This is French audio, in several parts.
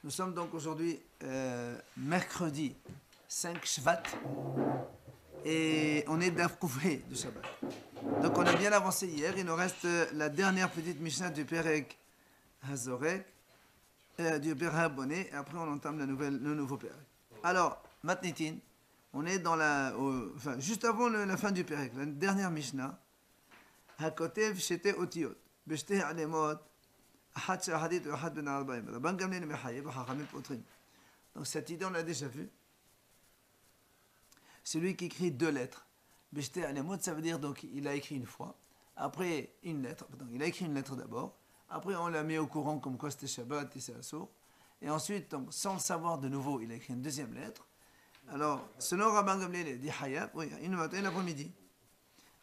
Nous sommes donc aujourd'hui mercredi 5 Shvat et on est d'Afkouvé de Shabbat. Donc on a bien avancé hier, il nous reste la dernière petite Mishnah du Perek Hazorek, du Perek Haboné, et après on entame le nouveau Perek. Alors, Matnitin, on est dans juste avant la fin du Perek, la dernière Mishnah. Hakotev shete otiyot, beshte alemot, donc cette idée on l'a déjà vue. Celui qui écrit deux lettres. Beshte alemot, ça veut dire donc il a écrit une fois, après une lettre, donc il a écrit une lettre d'abord, après on l'a mis au courant comme quoi c'était Shabbat et c'est Assour, et ensuite donc, sans le savoir de nouveau il a écrit une deuxième lettre. Alors selon Rabban Gamliel il dit Hayab, oui, une matin l'après-midi.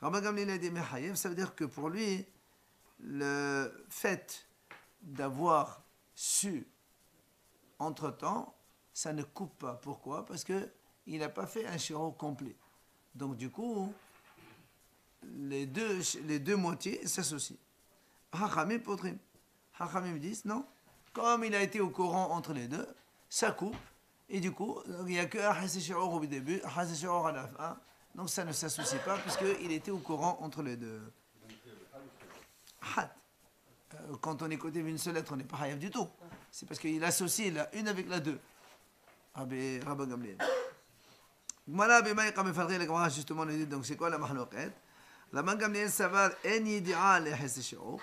Rabban Gamliel a dit mais Hayab, ça veut dire que pour lui le fait d'avoir su entre-temps, ça ne coupe pas. Pourquoi? Parce qu'il n'a pas fait un shiro complet. Donc du coup, les deux moitiés s'associent. Hachamim potrim. Hachamim disent non. Comme il a été au courant entre les deux, ça coupe. Et du coup, il n'y a que Hase shiro au début, Hase shiro à la fin. Donc ça ne s'associe pas puisqu'il était au courant entre les deux. Hat. Quand on écoute une seule lettre, on n'est pas hayav du tout. C'est parce qu'il associe la une avec la deux. Rabbi Gamliel. Voilà, justement, nous dit donc c'est quoi la mahloket? Rabbi Gamliel savar en yidi'a le heseshiro.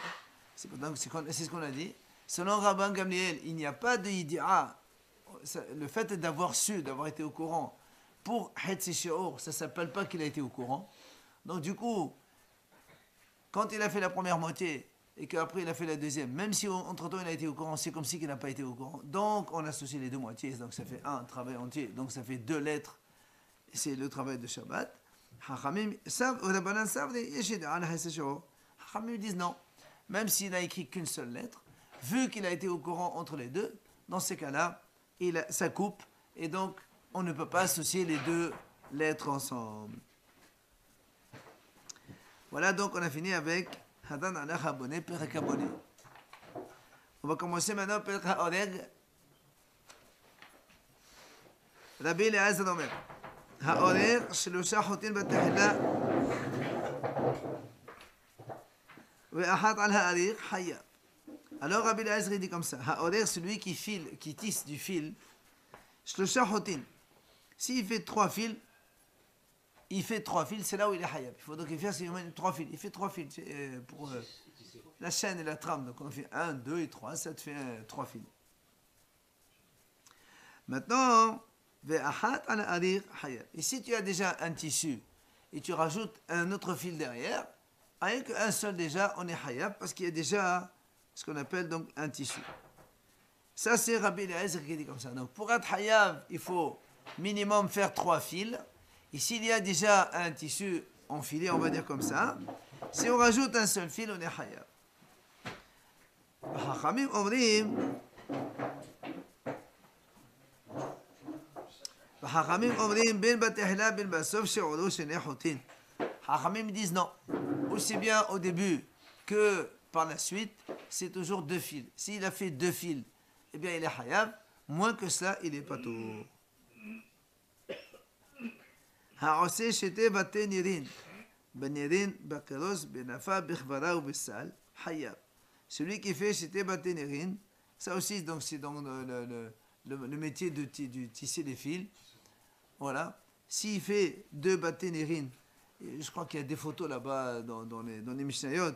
C'est ce qu'on a dit. Selon Rabbi Gamliel, il n'y a pas de yidi'a. Le fait d'avoir su, d'avoir été au courant, pour heseshiro, ça ne s'appelle pas qu'il a été au courant. Donc du coup, quand il a fait la première moitié, et qu'après il a fait la deuxième, même si entre-temps il a été au courant, c'est comme si il n'a pas été au courant. Donc on associe les deux moitiés, donc ça fait un travail entier, donc ça fait deux lettres, c'est le travail de Shabbat. Hachamim disent non, même s'il n'a écrit qu'une seule lettre, vu qu'il a été au courant entre les deux, dans ces cas-là, ça coupe, et donc on ne peut pas associer les deux lettres ensemble. Voilà, donc on a fini avec Hadan Alach Haboné, Perek Haboné. On va commencer maintenant Perek Haoreg. Rabbi Eliezer Omer. Haoreg, Shelosha Chotin Batehila. Ve'achat al Ha'arir, Hayab. Alors Rabbi Eliezer dit comme ça. Haoreg, celui qui tisse du fil. Shelosha Chotin. S'il fait trois fils, c'est là où il est hayab. Il faut donc faire trois fils. Il fait trois fils pour la chaîne et la trame. Donc on fait 1, 2 et 3, ça te fait trois fils. Maintenant, et si tu as déjà un tissu et tu rajoutes un autre fil derrière, avec un seul déjà, on est hayab parce qu'il y a déjà ce qu'on appelle donc un tissu. Ça c'est Rabbi Eliezer qui dit comme ça. Donc pour être hayab, il faut minimum faire trois fils. Et s'il y a déjà un tissu enfilé, on va dire comme ça, si on rajoute un seul fil, on est hayab. Hachamim omrim, ben batehla ben basof she'olu shenei chotin. Hachamim disent non. Aussi bien au début que par la suite, c'est toujours deux fils. S'il a fait deux fils, eh bien il est hayab. Moins que ça, il est patour. העושה שתי בתי נירין, בנירין, בקרוס, בנפה, בכברה ובסל, חייב. Celui qui fait shete bate nirin, ça aussi donc c'est dans le métier de tisser les fils. Voilà. S'il fait deux bate nirin, je crois qu'il y a des photos là-bas dans les Mishnayot,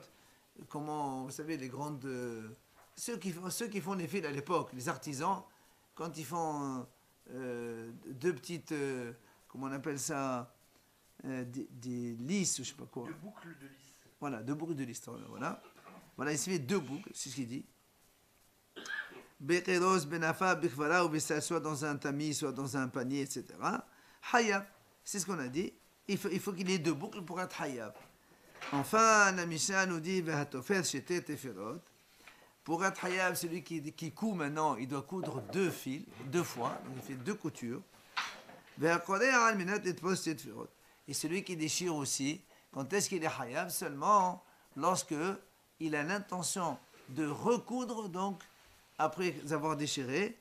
comment, vous savez, les grandes... ceux qui font les fils à l'époque, les artisans, quand ils font deux petites... comment on appelle ça, des lisses, je ne sais pas quoi. Deux boucles de lisse. Voilà, deux boucles de lisse. Voilà, il se fait deux boucles, c'est ce qu'il dit. Bekeros, benafa, bikvara, ou bessa, soit dans un tamis, soit dans un panier, etc. Hayab, c'est ce qu'on a dit. Il faut qu'il ait deux boucles pour être hayab. Enfin, la Mishnah nous dit, vehatofer, shete, teferot. Pour être hayab, celui qui coud maintenant, il doit coudre deux fils, deux fois, donc il fait deux coutures. Et celui qui déchire aussi, quand est-ce qu'il est hayab? Seulement lorsque il a l'intention de recoudre, donc après avoir déchiré,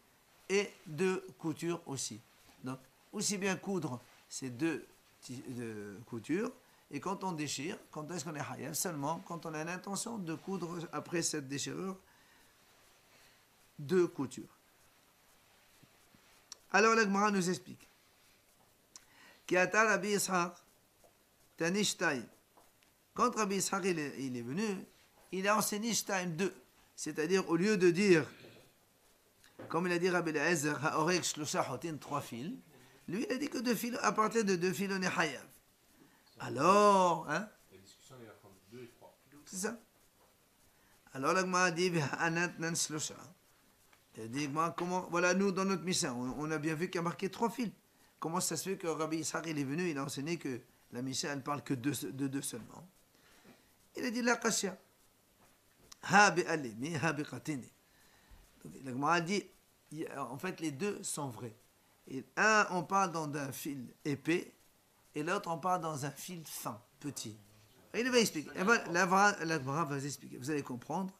et de couture aussi. Donc, aussi bien coudre ces deux coutures, et quand on déchire, quand est-ce qu'on est hayav? Seulement quand on a l'intention de coudre après cette déchirure deux coutures. Alors la Gemara nous explique. Kiata Rabbi Ishaq, Tanish Taïm. Quand Rabbi Ishaq il est venu, il a enseigné Shtaim 2. C'est-à-dire, au lieu de dire, comme il a dit Rabbi Eliezer, Ha'orek Shlosha Hotin, 3 fils, lui il a dit que 2 fils, à partir de 2 fils on est hayav. Alors, hein? La discussion est entre 2 et 3. C'est ça. Alors la Gemara dit, Anat Nan Shlosha. Il dit, comment, voilà, nous dans notre Mishnah, on a bien vu qu'il y a marqué 3 fils. Comment ça se fait que Rabbi Ishaq il est venu, il a enseigné que la Mishnah elle parle que de 2 seulement. Il a dit la Qasya. Ha bi alimi, ha bi qatini. La Gemara dit, en fait les deux sont vrais. Et un, on parle d'un fil épais, et l'autre, on parle dans un fil fin, petit. Et il va expliquer. La Gemara va expliquer. Vous allez comprendre.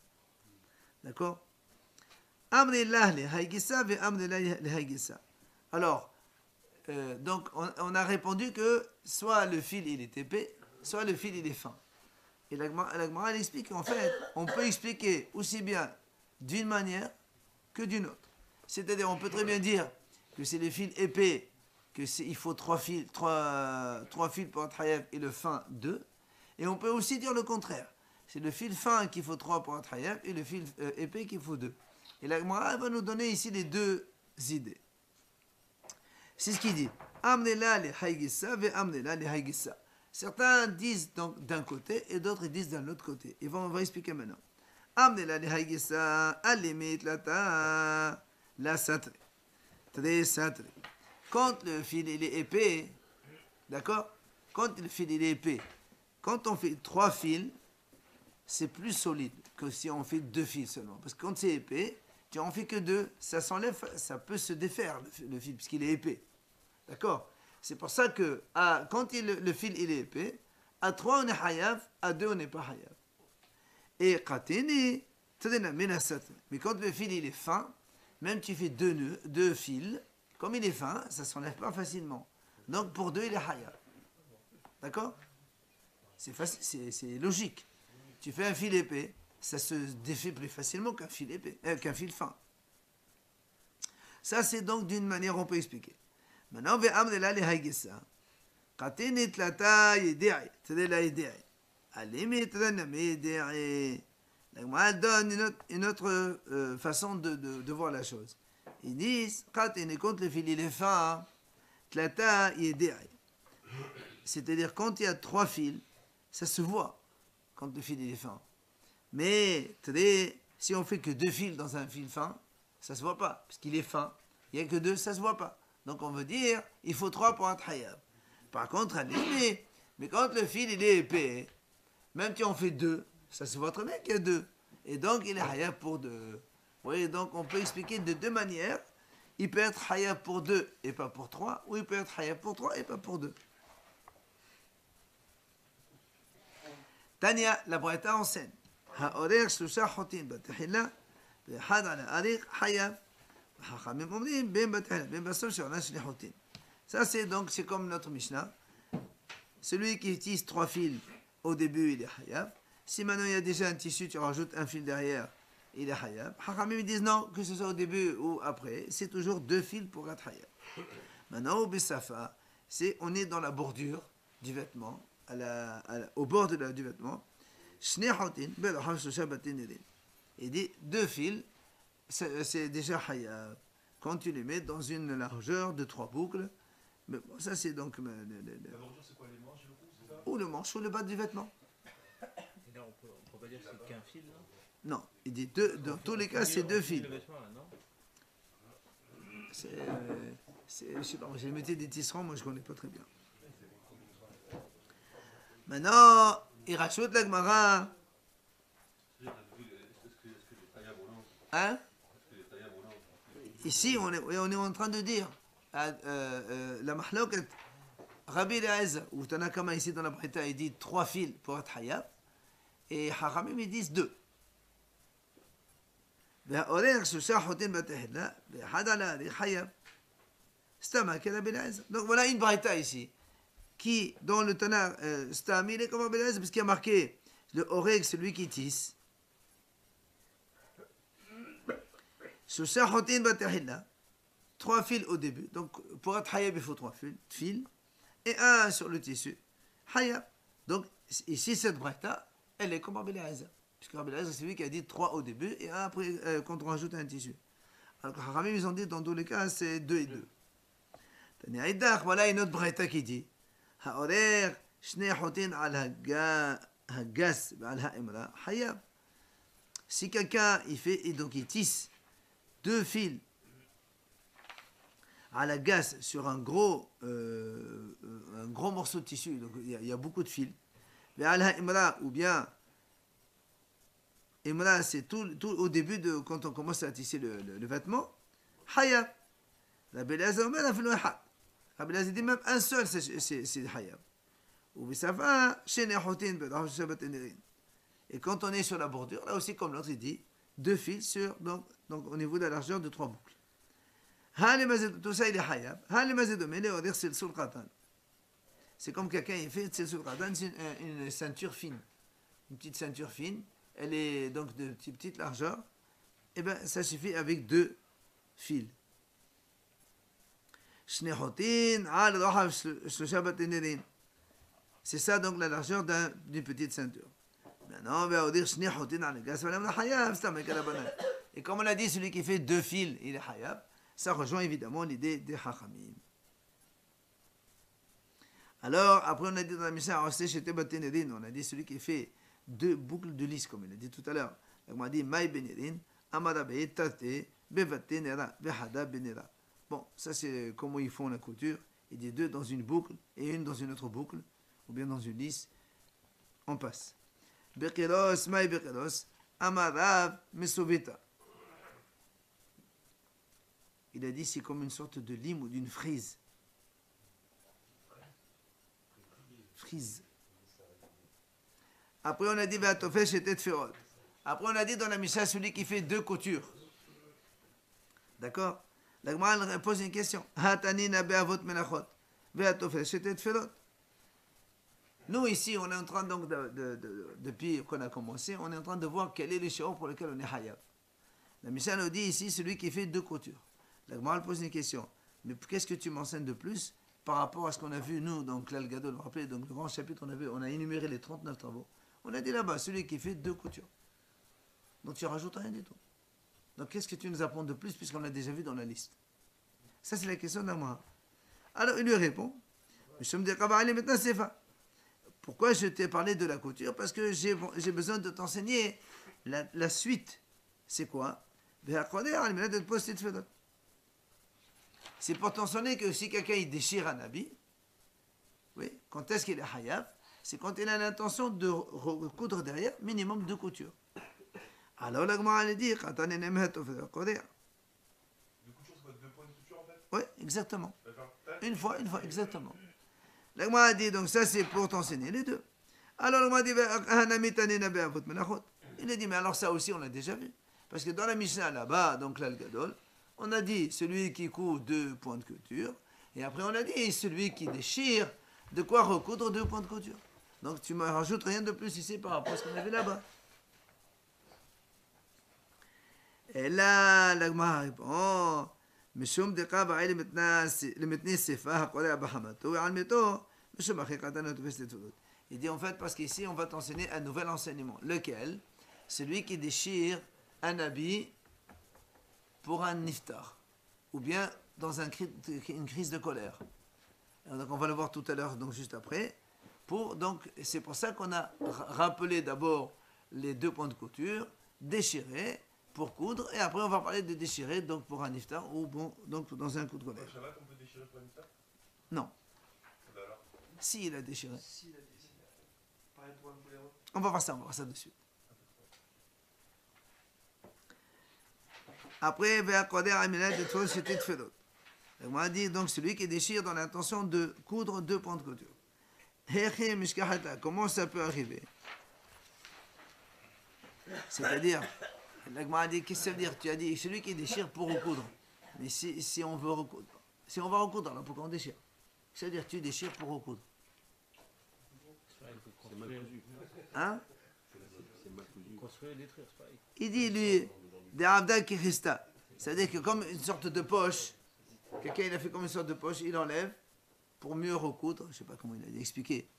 D'accord? Alors, donc on a répondu que soit le fil il est épais, soit le fil il est fin. Et la Gemara elle explique qu'en fait, on peut expliquer aussi bien d'une manière que d'une autre. C'est-à-dire, on peut très bien dire que c'est le fil épais, qu'il faut 3 fils pour être hayav et le fin 2. Et on peut aussi dire le contraire. C'est le fil fin qu'il faut 3 pour être hayav et le fil épais qu'il faut 2. Et la Gemara va nous donner ici les deux idées. C'est ce qu'il dit. Amnela le haygissa ve amnela le haygissa. Certains disent donc d'un côté et d'autres disent d'un autre côté. Et on va expliquer maintenant. Amnela le haygissa alimit lata la satre. Très satre. Quand le fil il est épais, d'accord? Quand le fil il est épais, quand on fait 3 fils, c'est plus solide que si on fait 2 fils seulement. Parce que quand c'est épais, tu en fais que 2, ça s'enlève, ça peut se défaire le fil, puisqu'il est épais. D'accord? C'est pour ça que quand le fil il est épais, à 3 on est hayav, à 2 on n'est pas hayav. Et qatini, mais quand le fil il est fin, même tu fais 2 fils, comme il est fin, ça ne s'enlève pas facilement. Donc pour 2 il est hayav. D'accord? C'est logique. Tu fais un fil épais, ça se défait plus facilement qu'un fil épais, qu'un fil fin. Ça, c'est donc d'une manière on peut expliquer. Maintenant, ve'amnela lehaygissa. Qatinit lata yedei. C'est la yedei. Alimit raname yedei. La Gemara donne une autre façon de voir la chose. Ils disent, qatinit quand le fil il est fin, tlata yedei. C'est-à-dire quand il y a 3 fils, ça se voit quand le fil il est fin. Mais si on fait que 2 fils dans un fil fin, ça ne se voit pas, parce qu'il est fin. Il n'y a que 2, ça ne se voit pas. Donc on veut dire, il faut 3 pour être hayav. Par contre, elle est épais. Mais quand le fil il est épais, même si on fait 2, ça se voit très bien qu'il y a 2. Et donc il est hayav pour 2. Vous voyez, donc on peut expliquer de 2 manières. Il peut être hayav pour 2 et pas pour 3, ou il peut être hayav pour 3 et pas pour 2. Tania, la Braïta enseigne. האורח 3 חוטים בתחילה, ואחד על האריך חייב. החכמים אומרים בין בתחילה, בין בסוף שעונה 2 חוטים. Ça c'est comme notre Mishnah. Celui qui utilise 3 fils au début, il est hayav. Si maintenant il y a déjà un tissu, tu rajoutes un fil derrière, il est hayav. Hachamim disent non, que ce soit au début ou après, c'est toujours 2 fils pour être hayav. Maintenant au Bessafa, on est dans la bordure du vêtement, au bord du vêtement. Il dit 2 fils, c'est déjà hayav. Quand tu les mets dans une largeur de 3 boucles, mais bon, ça c'est donc. La bordure, c'est quoi, les manches, le cou, c'est ça? Ou le manche ou le bas du vêtement. Et là, on peut pas dire que c'est qu'un fil, là? Non, il dit dans tous les cas, c'est 2 fils. Le vêtement, là, non? Je sais pas, j'ai mis des tisserands, moi je connais pas très bien. Maintenant, il rajoute la Gemara. Hein? Ici, on est en train de dire la mahloket Rabbi Eliezer ou Tanakama ici dans la Braïta, il dit 3 fils pour être hayav, et Hachamim ils disent 2. והעורר שלושה חוטין בתחילה, ואחד על האריך חייב. סתם הקלה בלעזר. Donc voilà une braïta ici, qui, dans le Tana, Stam, il est comme Abelaz, parce qu'il y a marqué le Oreg, celui qui tisse. Shusha Hotin Batahilla, 3 fils au début. Donc pour être Hayab, il faut 3 fils, et un sur le tissu. Hayab. Donc ici, cette braïta, elle est comme Abelaz. Puisque Abelaz, c'est celui qui a dit 3 au début, et un après, quand on rajoute un tissu. Alors que Haramim, ils ont dit dans tous les cas, c'est 2 et 2. Voilà une autre braïta qui dit העורר שני חוטין על הגס ועל האמרה חייב. Si quelqu'un il fait et donc il tisse 2 fils à la gasse sur un gros morceau de tissu, donc il y a beaucoup de fils, ou bien imra, c'est tout au début de quand on commence à tisser le vêtement, hayab. La Belaz Omer a fait le had. La Belaz dit même un seul, c'est hayab. Ou bisafa, shene hotin bedah shabat enerin. Et quand on est sur la bordure, là aussi, comme l'autre, il dit 2 fils sur, donc au niveau de la largeur de 3 boucles. Tout ça, il est hayab. C'est comme quelqu'un, il fait une ceinture fine. Une petite ceinture fine. Elle est donc de petite largeur. Et bien, ça suffit avec 2 fils. C'est ça donc la largeur d'une petite ceinture. Maintenant, on va dire et comme on a dit, celui qui fait 2 fils, il est hayab. Ça rejoint évidemment l'idée des hachamim. Alors, après on a dit dans la Mishnah, on a dit celui qui fait 2 boucles de lys, comme il a dit tout à l'heure. On a dit Maï Benirin, Amara Tate, Bevate Nera, Behada Benera. Bon, ça c'est comment ils font la couture. Il dit 2 dans une boucle et une dans une autre boucle, ou bien dans une lys. On passe. Bekeros, Maï Bekeros, Amara Mesovita. Il a dit c'est comme une sorte de lime ou d'une frise. Frise. Après on a dit Vatofesh et Tefirot. Après on a dit dans la Mishnah celui qui fait 2 coutures. D'accord? La Gemara pose une question. Hatanina be'avot menachot. Vatofesh et Tefirot. Nous ici on est en train donc depuis qu'on a commencé, on est en train de voir quel est le shiur pour lequel on est hayab. La Mishnah nous dit ici celui qui fait 2 coutures. La Gemara pose une question. Mais qu'est-ce que tu m'enseignes de plus par rapport à ce qu'on a vu, nous, donc l'Al Gadol, vous vous rappelez, donc le grand chapitre, on a énuméré les 39 travaux. On a dit là-bas, celui qui fait 2 coutures. Donc tu ne rajoutes rien du tout. Donc qu'est-ce que tu nous apprends de plus puisqu'on l'a déjà vu dans la liste? Ça, c'est la question d'Amara. Alors il lui répond, maintenant c'est fa. Pourquoi je t'ai parlé de la couture? Parce que j'ai besoin de t'enseigner la suite. C'est quoi? C'est pour t'enseigner que si quelqu'un il déchire un habit, oui, quand est-ce qu'il est hayab? C'est quand il a l'intention de recoudre derrière, minimum 2 coutures. Alors la Gemara elle dit, 2 coutures, c'est quoi 2 points de couture en fait? Oui, exactement. D'accord. Une fois, exactement. La Gemara dit, donc ça c'est pour t'enseigner les 2. Alors la Gemara dit, il a dit, mais alors ça aussi on l'a déjà vu. Parce que dans la Mishnah là-bas, donc l'Al Gadol, on a dit celui qui coud 2 points de couture, et après on a dit celui qui déchire, de quoi recoudre 2 points de couture. Donc tu ne me rajoutes rien de plus ici par rapport à ce qu'on avait là-bas. Et là, la Gemara répond, Mishum deka ba'il le sefa haqore bahamato et almeto, Mishum achekatana tufes tetulot. Il dit en fait parce qu'ici on va t'enseigner un nouvel enseignement. Lequel? Celui qui déchire un habit pour un niftar, ou bien dans une crise de colère. Donc on va le voir tout à l'heure, donc juste après. Donc c'est pour ça qu'on a rappelé d'abord les 2 points de couture, déchirer pour coudre, et après on va parler de déchirer donc pour un niftar ou bon, donc dans un coup de colère. Shabbat, on peut déchirer pour un niftar? Non. Alors. Si il a déchiré. Si il a décidé. Pareil pour un boléro. On va voir ça de suite. Après, on m'a dit donc celui qui déchire dans l'intention de coudre 2 points de couture. Comment ça peut arriver? C'est-à-dire, L'Agma dit, qu'est-ce que ça veut dire? Tu as dit, celui qui déchire pour recoudre. Mais si on veut recoudre, si on va recoudre, alors pourquoi on déchire? Ça veut dire, tu déchires pour recoudre. C'est mal cousu. Hein? C'est mal cousu. Construire et détruire, c'est pareil. Il dit, lui, des Abda Kirista. C'est-à-dire que comme une sorte de poche, quelqu'un il a fait comme une sorte de poche, il enlève pour mieux recoudre. Je ne sais pas comment il a expliqué.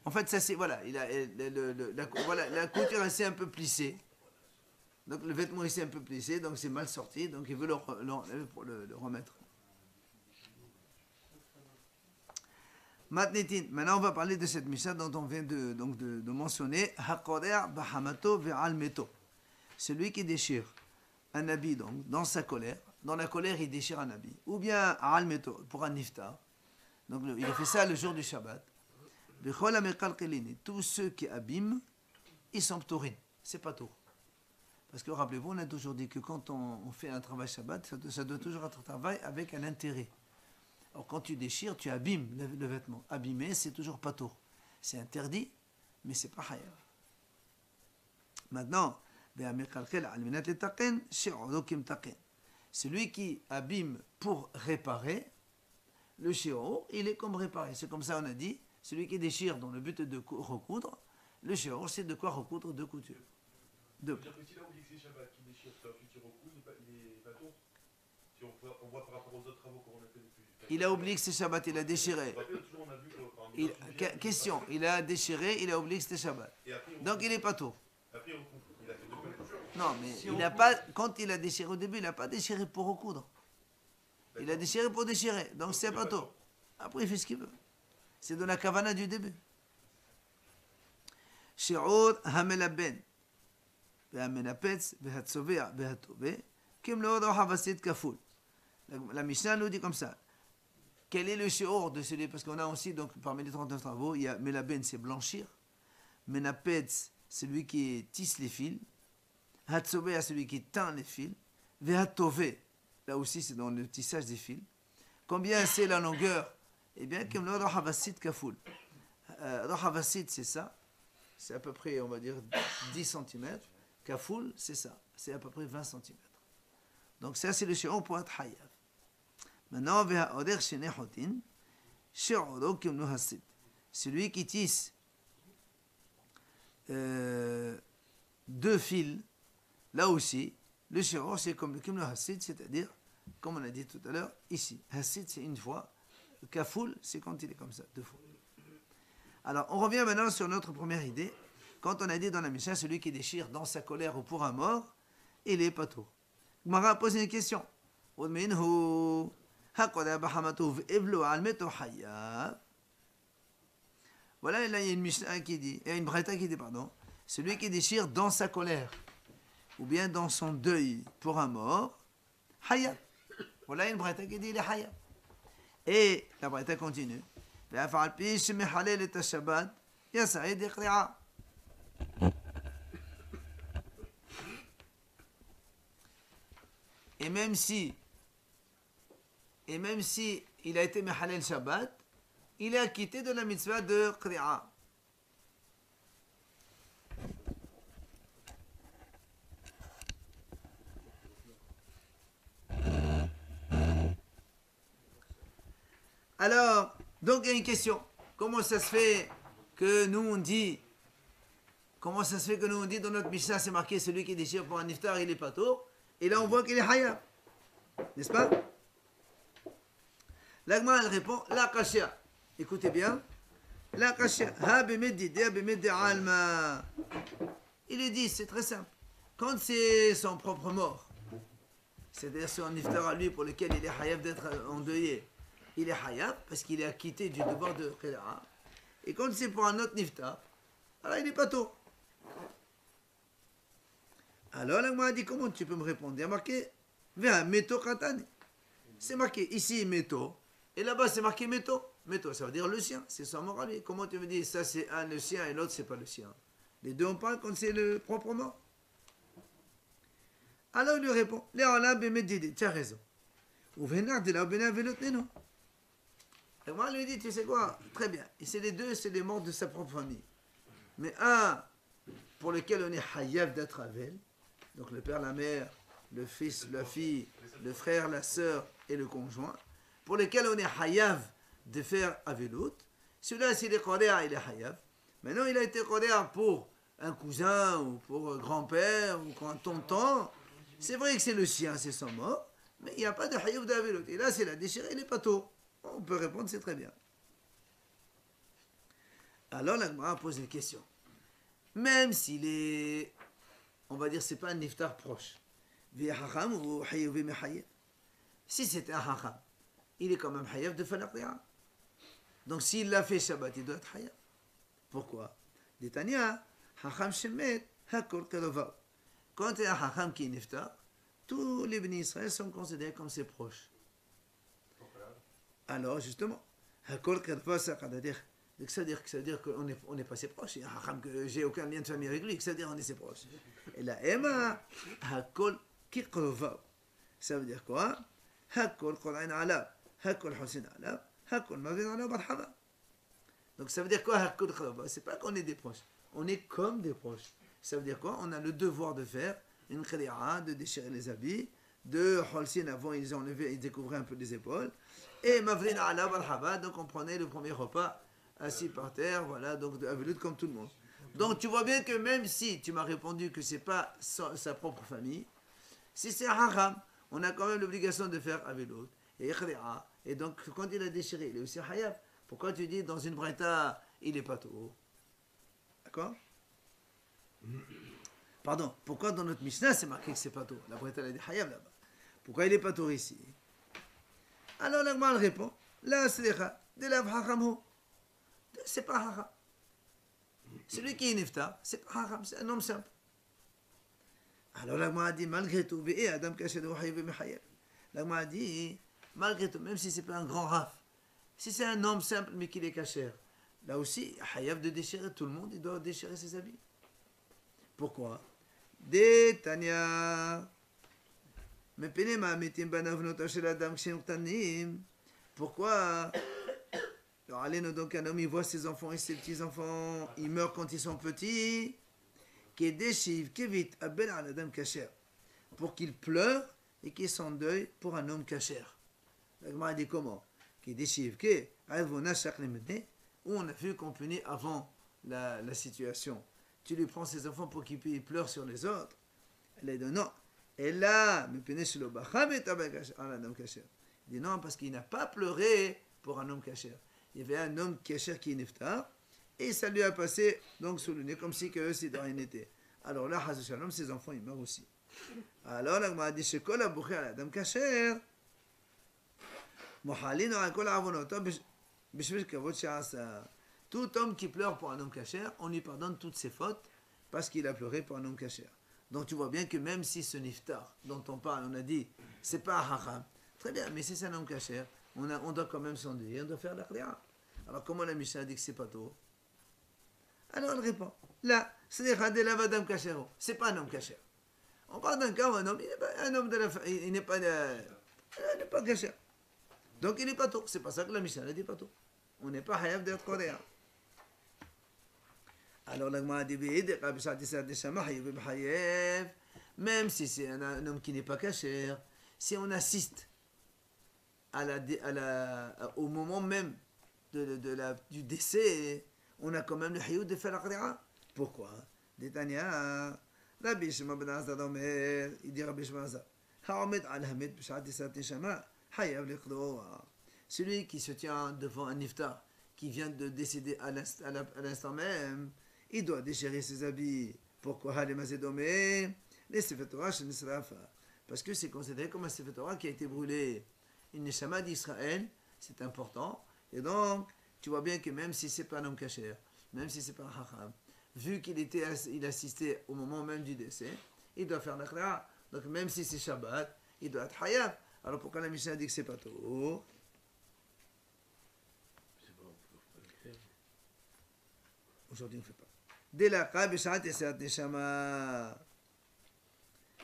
En fait, ça c'est, voilà, il a, voilà, la couture elle s'est un peu plissée. Donc le vêtement il s'est un peu plissé, donc c'est mal sorti, donc il veut l'enlever pour le remettre. Maintenant on va parler de cette Mishnah dont on vient de mentionner. Hakoder bahamato ve'al meto. Celui qui déchire un habit donc, dans sa colère. Dans la colère, il déchire un habit. Ou bien al meto, pour un niftar. Donc il a fait ça le jour du Shabbat. Tous ceux qui abîment, ils sont ptorin. C'est pas tout. Parce que rappelez-vous, on a toujours dit que quand on fait un travail Shabbat, ça doit toujours être un travail avec un intérêt. Alors quand tu déchires, tu abîmes le vêtement. Abîmer, c'est toujours pas tout. C'est interdit, mais c'est pas hayav. Maintenant, celui qui abîme pour réparer, le shi'ur, il est comme réparé. C'est comme ça on a dit, celui qui déchire dans le but de recoudre, le shi'ur, c'est de quoi recoudre de couture. C'est-à-dire que si là on dit que c'est Shabbat qui déchire, ensuite il recoule, il est pas tôt. Si on voit par rapport aux autres travaux qu'on a fait depuis. Il a oublié que c'est Shabbat, il a déchiré. Question, il a déchiré, il a oublié que c'était Shabbat. Donc il n'est pas tôt. Après il recoule. Il a fait deux couture. Non, mais il n'a pas, quand il a déchiré au début, il n'a pas déchiré pour recoudre. Il a déchiré pour déchirer, donc c'est pas tôt. Après il fait ce qu'il veut. C'est de la kavana du début. Shi'ur hamelaben. La Mishnah nous dit comme ça. Quel est le shi'ur de celui? Parce qu'on a aussi, donc, parmi les 39 travaux, il y a melaben, c'est blanchir. Menapetz, c'est celui qui tisse les fils. Hatzové, celui qui teint les fils. Vehatové, là aussi, c'est dans le tissage des fils. Combien c'est la longueur? Eh bien, comme le rahavasit kafoul. Rahavasit, c'est ça. C'est à peu près, on va dire, 10 cm. Kafoul, c'est ça. C'est à peu près 20 cm. Donc ça, c'est le shi'ur pour être hayav. Maintenant, ve'ha'oder shenechotin, shi'uro kim nu hasid. Celui qui tisse 2 fils, là aussi, le shi'ur, c'est comme le kim nu hasid, c'est-à-dire, comme on a dit tout à l'heure, ici. Hasid, c'est une fois. Kafoul, c'est quand il est comme ça, 2 fois. Alors, on revient maintenant sur notre première idée. Quand on a dit dans la Mishnah, celui qui déchire dans sa colère ou pour un mort, il est pas tout. Gmara a posé une question. Voilà, là, il y a une Mishnah qui dit, il y a une Braïta qui dit, pardon, celui qui déchire dans sa colère, ou bien dans son deuil pour un mort, hayab. Voilà une Braïta qui dit, il est hayab. Et la Braïta continue. Et même si il a été mehalel Shabbat, il est acquitté de la mitzvah de Qri'a. Alors, donc il y a une question. Comment ça se fait que nous on dit dans notre Mishnah c'est marqué celui qui déchire pour un iftar il est pas tôt, et là on voit qu'il est hayab, n'est-ce pas? L'agma elle répond la kashia. Écoutez bien, la kashia ha bemeddi alma. Il est dit, c'est très simple. Quand c'est son propre mort, c'est-à-dire son iftar à lui pour lequel il est hayab d'être endeuillé, il est hayab parce qu'il est acquitté du devoir de qira'a. Et quand c'est pour un autre niftar, alors il n'est pas tôt. Alors l'agma a dit, comment tu peux me répondre? Il y a marqué Vea meto katane. C'est marqué ici meto, et là-bas c'est marqué meto. Meto, ça veut dire le sien, c'est son mort à lui. Comment tu me dis ça c'est un le sien et l'autre c'est pas le sien? Les deux on parle quand c'est le propre mort. Alors il lui répond, tu as raison. Et moi il lui dit, tu sais quoi, très bien. Et c'est les deux, c'est les morts de sa propre famille. Mais un, pour lesquels on est hayav d'être avel, donc le père, la mère, le fils, la fille, le frère, la sœur et le conjoint, pour lesquels on est hayav de faire avelout, celui-là, s'il est qadéa, il est hayav. Maintenant, il a été qadéa pour un cousin ou pour un grand-père ou un tonton. C'est vrai que c'est le sien, c'est son mort, mais il n'y a pas de hayav d'avelout. Et là, c'est la déchirée, il n'est pas tôt. On peut répondre, c'est très bien. Alors, la Gemara pose une question. Même s'il est, on va dire, c'est pas un niftar proche, si c'était un hacham, il est quand même hayav de faire la prière. Donc s'il l'a fait Shabbat, il doit être hayav. Pourquoi? Détania, hacham shemet, hakol kelovav. Quand il y a un hacham qui est niftar, tous les bénis Israël sont considérés comme ses proches. Alors justement, hakol kelovav, ça veut dire qu'on n'est pas ses proches. Il y a un hacham que j'ai aucun lien de famille avec lui, que ça veut dire qu'on est ses proches. Et la Emma, hakol kelovav. Ça veut dire quoi? Hakol qol'ain alab, hakol husin alab. Donc ça veut dire quoi? C'est pas qu'on est des proches, on est comme des proches. Ça veut dire quoi? On a le devoir de faire une khali'a, de déchirer les habits, de holsin avant ils enlevaient, ils découvraient un peu les épaules, et mavrin ala barhaba, donc on prenait le premier repas assis par terre, voilà, donc de avelout comme tout le monde. Donc tu vois bien que même si tu m'as répondu que c'est pas sa propre famille, si c'est haram, on a quand même l'obligation de faire avelout et khali'a. Et donc, quand il a déchiré, il est aussi hayav. Pourquoi tu dis dans une braïta, il est pas tôt? D'accord? Pardon, pourquoi dans notre Mishnah, c'est marqué que c'est pas tôt? La braïta, elle a dit hayav là-bas. Pourquoi il est pas tôt ici? Alors, l'Agma répond, la slicha, de la hacham. C'est pas hacham. Celui qui est niftar, c'est pas hacham, c'est un homme simple. Alors, l'Agma a dit, malgré tout, ve'e adam kashed wa hayav mechayev. L'Agma a dit, malgré tout, même si c'est pas un grand raf, si c'est un homme simple mais qu'il est cachère, là aussi, hayav de déchirer tout le monde, il doit déchirer ses habits. Pourquoi? Détania. Pourquoi? Alors, allez, donc un homme, il voit ses enfants et ses petits-enfants, ils meurent quand ils sont petits, qui déchive, qui vite, abel à la dame cachère, pour qu'il pleure et qu'il s'endeuille pour un homme cachère. La Gemara dit comment? Qui déchive, qui où on a vu qu'on punit avant la situation. Tu lui prends ses enfants pour qu'il pleure sur les autres. Elle a dit non. Et là, il dit non, parce qu'il n'a pas pleuré pour un homme cachère. Il y avait un homme cachère qui est niftar, et ça lui a passé donc sous le nez, comme si que si de rien n'était. Alors là, ses enfants, ils meurent aussi. Alors la Gemara dit, Shekol abouché à la dame cachère. Tout homme qui pleure pour un homme cachère, on lui pardonne toutes ses fautes parce qu'il a pleuré pour un homme cachère. Donc tu vois bien que même si ce niftar dont on parle, on a dit, c'est pas un haram, très bien, mais si c'est un homme cachère, on doit quand même s'enduire, on doit faire la khli'a. Alors comment la Mishnah dit que c'est pas tôt? Alors elle répond, là, c'est pas un homme cachère. On parle d'un cas où un homme, il n'est pas cachère. Donc il n'est pas tôt. C'est pas ça que la Mishnah ne dit pas tôt. On n'est pas hayav d'être coréen. Alors la Gemara dit, même si c'est un homme qui n'est pas cachère, si on assiste au moment même du décès, on a quand même le hayout de faire la khali'a. Pourquoi? Détania, Rabbi Shema ben Azar Omer, il dit Rabbi Shema Azar, Ha'omed al-Hamid b'shat tisat neshama, hayav liqdoa. Celui qui se tient devant un niftar, qui vient de décéder à l'instant même, il doit déchirer ses habits. Pourquoi? Halimazé Omer, les Sefer Torah chez Nisrafa. Parce que c'est considéré comme un Sefer Torah qui a été brûlé. Une neshama d'Israël, c'est important. Et donc, tu vois bien que même si c'est pas un homme cachère, même si c'est pas un hacham, vu il assistait au moment même du décès, il doit faire la khali'a. Donc même si c'est Shabbat, il doit être hayav. Alors pourquoi la Mishnah dit que c'est pas tôt? Aujourd'hui on ne fait pas. Dès la Kabishat et Sat Neshama.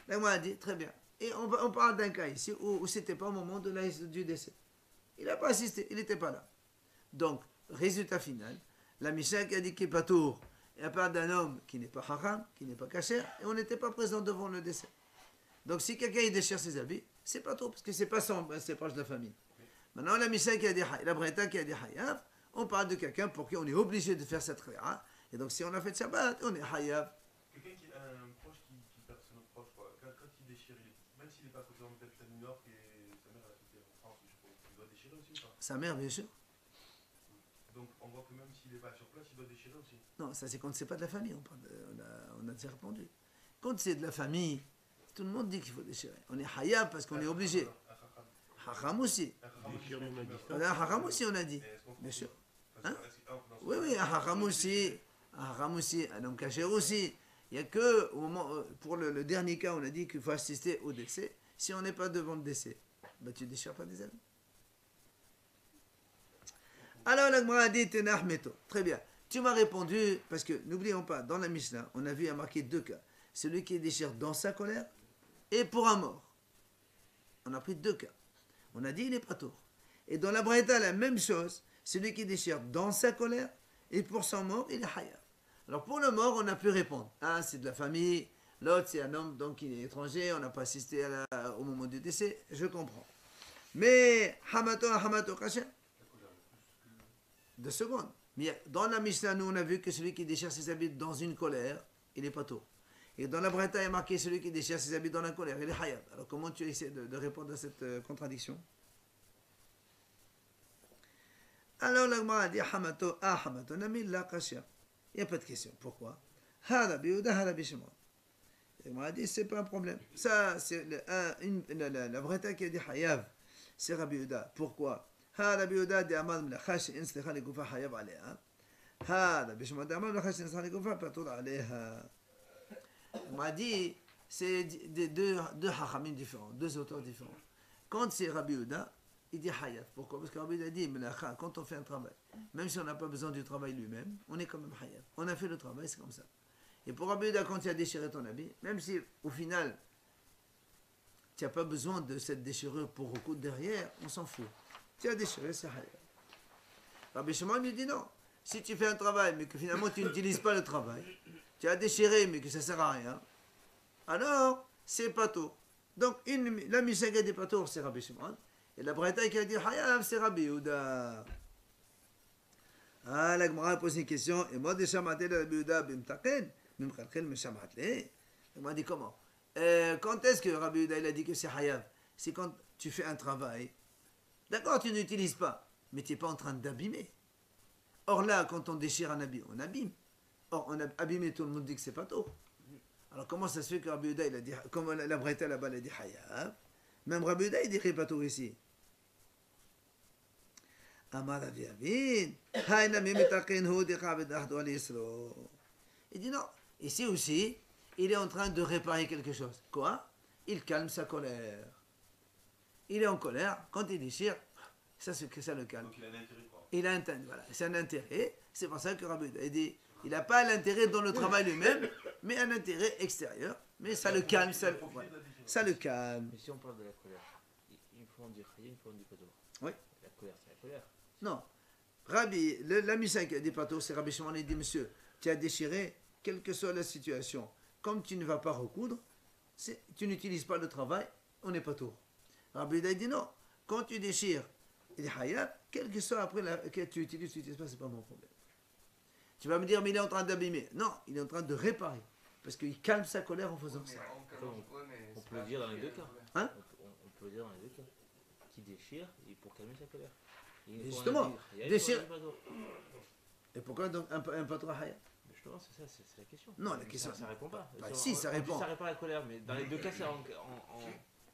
Là moi a dit très bien. Et on parle d'un cas ici où c'était pas au moment du décès. Il n'a pas assisté, il n'était pas là. Donc résultat final, la Mishnah qui a dit qu'il est pas tôt, et elle parle d'un homme qui n'est pas haram, qui n'est pas kasher, et on n'était pas présent devant le décès. Donc si quelqu'un il déchire ses habits, c'est pas trop, parce que c'est pas c'est proche de la famille. Maintenant, la Mishnah qui a dit la Breta qui a dit Hayav, on parle de quelqu'un pour qui on est obligé de faire cette khira. Et donc si on a fait Shabbat, on est Hayav. Quelqu'un qui a un proche qui perd son autre proche, quoi. Quand il déchire, même s'il n'est pas à côté, on peut être à New York et sa mère elle a quitté en France, je suppose, il doit déchirer aussi ou pas? Sa mère, bien sûr. Donc on voit que même s'il n'est pas sur place, il doit déchirer aussi. Non, ça c'est quand c'est pas de la famille, on a déjà répondu. Quand c'est de la famille, tout le monde dit qu'il faut déchirer. On est Hayav parce qu'on est obligé. Haram aussi. On a Haram aussi, on a dit. Bien sûr. Hein? Oui, oui, un haram aussi, un homme caché aussi. Il n'y a que, au moment, pour le dernier cas, on a dit qu'il faut assister au décès. Si on n'est pas devant le décès, ben, tu ne déchires pas des habits. Alors, la Gemara a dit, Tenach Meto. Très bien. Tu m'as répondu, parce que n'oublions pas, dans la Mishnah, on a vu, il y a marqué deux cas. Celui qui déchire dans sa colère et pour un mort. On a pris deux cas. On a dit, il est pas tôt. Et dans la Braïta, la même chose. Celui qui déchire dans sa colère et pour son mort, il est hayav. Alors pour le mort, on a pu répondre. Un, c'est de la famille. L'autre, c'est un homme donc il est étranger. On n'a pas assisté au moment du décès. Je comprends. Mais hamato kasher. 2 secondes. Mais dans la Mishnah, nous, on a vu que celui qui déchire ses habits dans une colère, il est pas tôt. Et dans la Braïta, il est marqué celui qui déchire ses habits dans la colère, il est hayav. Alors comment tu essaies de répondre à cette contradiction? Alors la Gemara a dit hamato nami la kasher. Il n'y a pas de question. Pourquoi? Rabbi Yehuda, Rabbi Shimon. La Gemara a dit c'est pas un problème. Ça, c'est la Braïta qui a dit hayav. C'est Rabbi Yehuda. Pourquoi? Rabbi Yehuda dit amad mlachash in slicha legoufa hayav aleha. Rabbi Shimon dit amad mlachash in slicha legoufa patur aleha. On m'a dit, c'est deux hachamim différents, deux auteurs différents. Quand c'est Rabbi Yehuda, il dit hayat. Pourquoi? Parce que Rabbi Yehuda dit, quand on fait un travail, même si on n'a pas besoin du travail lui-même, on est quand même hayat. On a fait le travail, c'est comme ça. Et pour Rabbi Yehuda, quand tu as déchiré ton habit, même si au final, tu n'as pas besoin de cette déchirure pour recoudre derrière, on s'en fout. Tu as déchiré, c'est hayat. Rabbi Shimon lui dit non. Si tu fais un travail, mais que finalement tu n'utilises pas le travail, tu as déchiré, mais que ça ne sert à rien, alors c'est pas tôt. Donc la Mishnah qui a dit pas tôt, c'est Rabbi Shimon. Et la Braïta qui a dit hayav, c'est Rabbi Yehuda. Ah, la Gemara a posé une question. Et moi, déjà, Rabbi Yehuda, bimtaken, bimchalchel, meshamatle. La Gemara dit comment? Quand est-ce que Rabbi Yehuda il a dit que c'est hayav? C'est quand tu fais un travail. D'accord, tu n'utilises pas, mais tu n'es pas en train d'abîmer. Or là, quand on déchire un habit, on abîme. Or, on a abîmé, tout le monde dit que c'est pas tôt. Alors, comment ça se fait que Rabbi Yehuda, il a dit, comme la Braïta là-bas, il a dit hayav? Même Rabbi Yehuda, il dit qu'il n'est pas tôt ici. Amar Rav Yavin, il dit non. Ici aussi, il est en train de réparer quelque chose. Quoi? Il calme sa colère. Il est en colère, quand il déchire, ça le calme. Donc il a un intérêt, quoi. Il a un intérêt, voilà. C'est un intérêt. C'est pour ça que Rabbi Yehuda dit, il n'a pas l'intérêt dans le travail lui-même, mais un intérêt extérieur. Mais ça le calme, ça le calme. Mais si on parle de la colère, il faut en dire rien, il faut en dire pas d'or. Oui. La colère, c'est la colère. Non. Rabbi, la Mishnah qui a dit pas tôt, c'est Rabbi Shimon, il dit, monsieur, tu as déchiré, quelle que soit la situation, comme tu ne vas pas recoudre, tu n'utilises pas le travail, on n'est pas tôt. Rabbi Yehuda dit non, quand tu déchires, il dit hayat, quel que soit après que tu n'utilises pas, c'est pas mon problème. Tu vas me dire, mais il est en train d'abîmer. Non, il est en train de réparer, parce qu'il calme sa colère en faisant ça. On peut le dire dans les deux cas. Hein? On peut le dire dans les deux cas. Qui déchire et pour calmer sa colère. Et justement, dire, déchire. Et pourquoi donc un patron hayat? Justement, c'est ça, c'est la question. Non, la question. Ça répond pas. Bah, si, ça répond. Ça répare la colère, mais dans les deux cas, c'est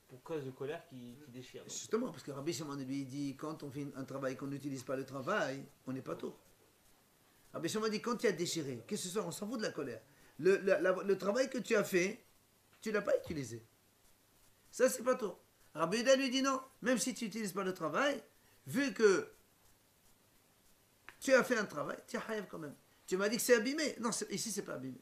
pour cause de colère qui déchire. Donc. Justement, parce que Rabbi Shimon lui dit, quand on fait un travail, qu'on n'utilise pas le travail, on n'est pas tôt. Rabbi Shimon dit, quand tu as déchiré, qu'est-ce que ce soit, on s'en fout de la colère. Le travail que tu as fait, tu ne l'as pas utilisé. Ça, c'est pas tôt. Rabbi Yehuda lui dit non, même si tu n'utilises pas le travail, vu que tu as fait un travail, tu as hayav quand même. Tu m'as dit que c'est abîmé. Non, ici, c'est pas abîmé.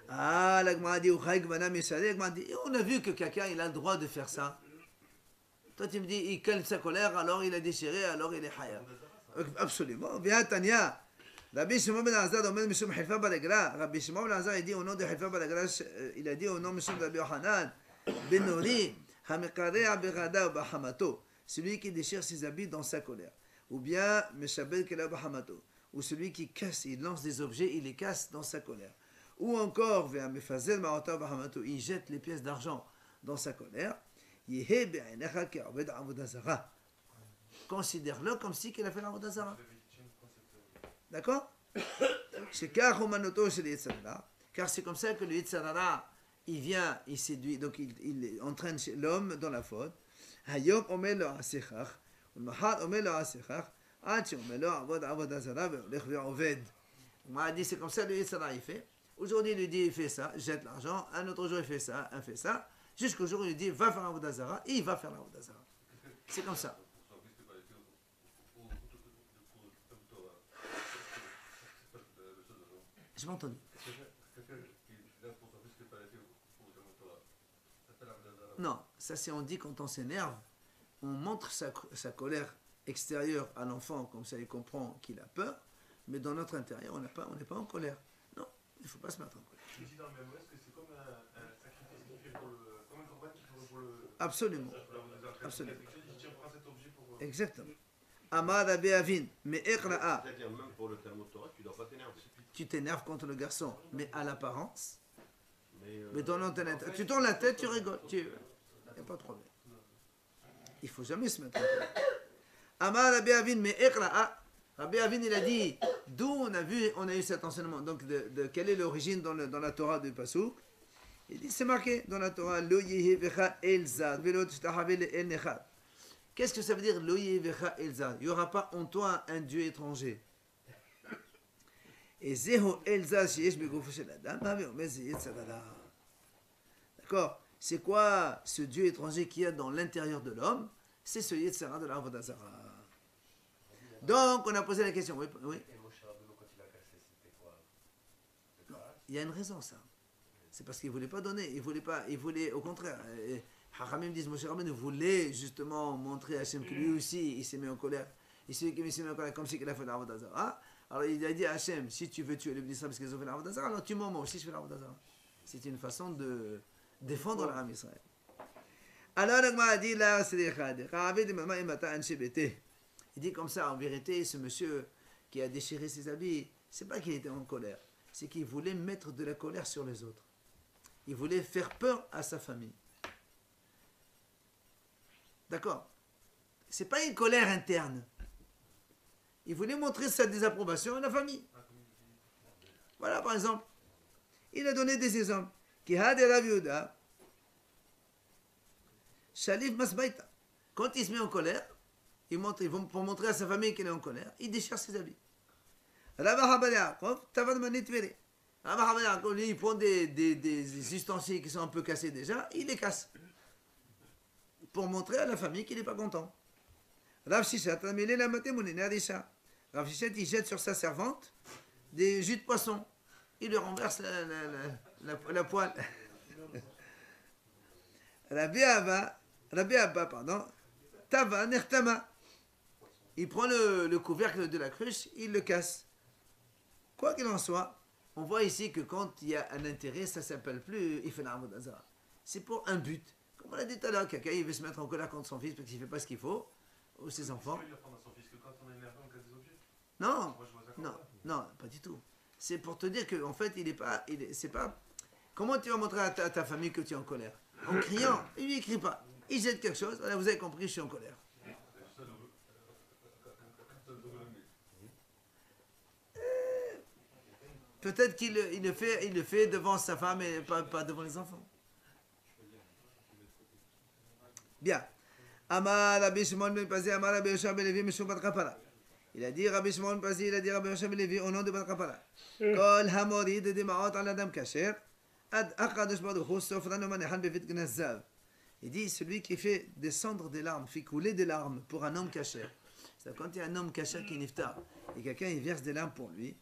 Ah, la Gemara dit, on a vu que quelqu'un, il a le droit de faire ça. Toi, tu me dis, il calme sa colère, alors il a déchiré, alors il est hayav. Absolument. Viens Tania. Rabbi Shimon ben Azar omer mishum hilfa baragra. Rabbi Shimon ben Azar, il dit au nom de hilfa baragra, il a dit au nom mishum Rabbi Yohanan ben Nori, hamekarea berada bahamato, celui qui déchire ses habits dans sa colère. Ou bien meshabel kela bahamato, ou celui qui casse, il lance des objets, il les casse dans sa colère. Ou encore, vers mefazel marota bahamato, il jette les pièces d'argent dans sa colère. Yehe be'ainecha ke'aved avodah zara. Considère-le comme si qu'il a fait l'avodah zara. D'accord? Car c'est comme ça que le Yitzhara, il vient, il séduit, donc il entraîne l'homme dans la faute. Hayom omer lo asechach, ulmachat omer lo asechach, ad sheomer lo avodah zara ve'olech ve'oved. On m'a dit c'est comme ça le Yitzhara il fait. Aujourd'hui il lui dit il fait ça, jette l'argent. Un autre jour il fait ça, un fait ça. Jusqu'au jour où il lui dit va faire l'avodah zara, et il va faire l'avodah zara. C'est comme ça. Je m'ai entendu. Non, ça c'est on dit quand on s'énerve, on montre sa colère extérieure à l'enfant, comme ça il comprend qu'il a peur, mais dans notre intérieur, on n'est pas en colère. Non, il ne faut pas se mettre en colère. Ici dans le même ouest, c'est comme un sacrifice qu'il fait comme un corban qu'il fait pour le... Absolument. Absolument. Il tient, prend cet objet pour... Exactement. Amar Rabbi Avin, mais Eqra'a. C'est-à-dire même pour le Talmud Torah, tu ne dois pas t'énerver. Tu t'énerves contre le garçon, mais à l'apparence. Mais dans l'antenne, tu tournes la tête, tu rigoles. Il n'y a pas de problème. Il ne faut jamais se mettre en colère. Amar Rabbi Avin, mais Eqra'a. Rabbi Avin, il a dit, d'où on a eu cet enseignement. Donc, de quelle est l'origine dans la Torah du Pasuk? Il dit, c'est marqué dans la Torah, Lo yehi vecha elzad, velo tishtahave le el nechad. Qu'est-ce que ça veut dire, Lo yehi vecha elzad? Il n'y aura pas en toi un Dieu étranger. Et zeho elzad sheyesh begufo shel adam, ve'omer ze yetzirah. D'accord? C'est quoi ce Dieu étranger qu'il y a dans l'intérieur de l'homme? C'est ce Yetzirah de la Avodah Zara. Donc, on a posé la question. Oui, oui. Et Moshe Rabbeinu, quand il a cassé, c'était quoi? Il y a une raison, ça. C'est parce qu'il ne voulait pas donner. Il voulait au contraire. Hachamim disent, Moshe Rabbeinu voulait justement montrer à Hachem que lui aussi, il s'est mis en colère. Il s'est mis en colère comme si il a fait la Avodah Zara. Alors, il a dit à Hachem, si tu veux tuer les Bnei Israël parce qu'ils ont fait la Avodah Zara, alors tue-moi, moi aussi je fais la Avodah Zara. C'est une façon de défendre l'âme Israël. Alors, il dit là, c'est des khad. Il dit comme ça, en vérité, ce monsieur qui a déchiré ses habits, c'est pas qu'il était en colère, c'est qu'il voulait mettre de la colère sur les autres. Il voulait faire peur à sa famille. D'accord? C'est pas une colère interne. Il voulait montrer sa désapprobation à la famille. Voilà, par exemple. Il a donné des exemples. Kihad et Rav Yehuda, Shalif Masbaïta. Quand il se met en colère, pour montrer à sa famille qu'il est en colère, il déchire ses habits. Rabbi Habar Yaakov, Tavad Manitveri. Rabbi Habar Yaakov, lui, il prend des ustensiles qui sont un peu cassés déjà, il les casse. Pour montrer à la famille qu'il n'est pas content. Rav Shishat, Rav Shishat, il jette sur sa servante des jus de poisson. Il lui renverse la poêle. Rabbi Abba, pardon, Tava Nertama. Il prend le couvercle de la cruche, il le casse. Quoi qu'il en soit, on voit ici que quand il y a un intérêt, ça ne s'appelle plus il fait l'Avodah Zara. C'est pour un but. Comme on l'a dit tout à l'heure, quelqu'un il veut se mettre en colère contre son fils parce qu'il ne fait pas ce qu'il faut, ou ses enfants. Il apprend à son fils que quand on est énervé, on casse des objets. Non, Moi, je vois ça comme non, ça. non, pas du tout. C'est pour te dire qu'en fait, c'est pas. Comment tu vas montrer à ta famille que tu es en colère? En criant, il ne crie pas. Il jette quelque chose, voilà, vous avez compris, je suis en colère. Peut-être qu'il le fait devant sa femme et pas devant les enfants. Bien. Amar Rabbi Shimon ben Pazi, Amar Rabbi Yoshua ben Levi, Mishum bat Kapara. Il a dit Rabbi Shimon ben Pazi, il a dit Rabbi Yoshua ben Levi au nom de bat Kapara. Kol hamorid de ma'ot al adam kasher, ad akadosh baruch hu sofranu manehan bevit gnazav. Il dit celui qui fait descendre des larmes, fait couler des larmes pour un homme kasher. C'est-à-dire quand il y a un homme kasher qui est niftar et quelqu'un il verse des larmes pour lui,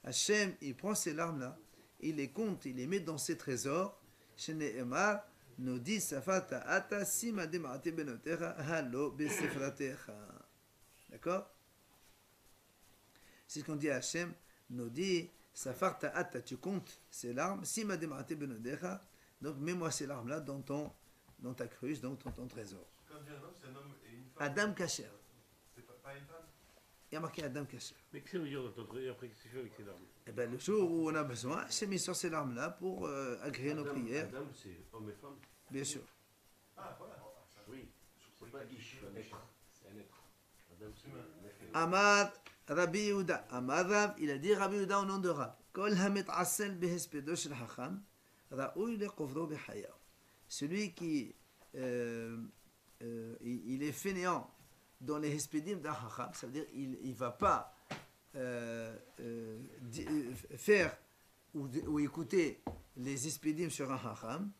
Hachem, il prend ces larmes-là, il les compte, il les met dans ses trésors. Shene'emar, nous dit Safata ata sima dema'ate benotecha halo besefratecha. D'accord? C'est ce qu'on dit à Hachem, nous dit, Safar ta'atta, tu comptes ces larmes, si ma démarate benodecha, donc mets-moi ces larmes-là dans ta cruche, dans ton trésor. Quand dit un homme, c'est un homme et une femme. Adam Kacher. C'est pas une femme. Il y a marqué Adam Kacher. Mais qu'est-ce que ça veut dire dans ton truc après qu'est-ce que tu fais avec ces larmes? Eh bien, le jour où on a besoin, Hachem il sort ces larmes-là pour agréer nos prières, Adam, c'est homme et femme. bien sûr. Ah, voilà. Oui. C'est pas ish, un être. C'est un être. Adam, c'est un être. Amar Rabbi Yehuda. Amar Rav, il a dit Rabbi Yehuda au nom de Rav. Kol hamit asel behespedo shel hacham, ra'ouy le kovro behaya. Celui qui il est fainéant dans les hespédim d'un hacham, ça veut dire il ne va pas faire ou écouter les hespédim sur un hacham,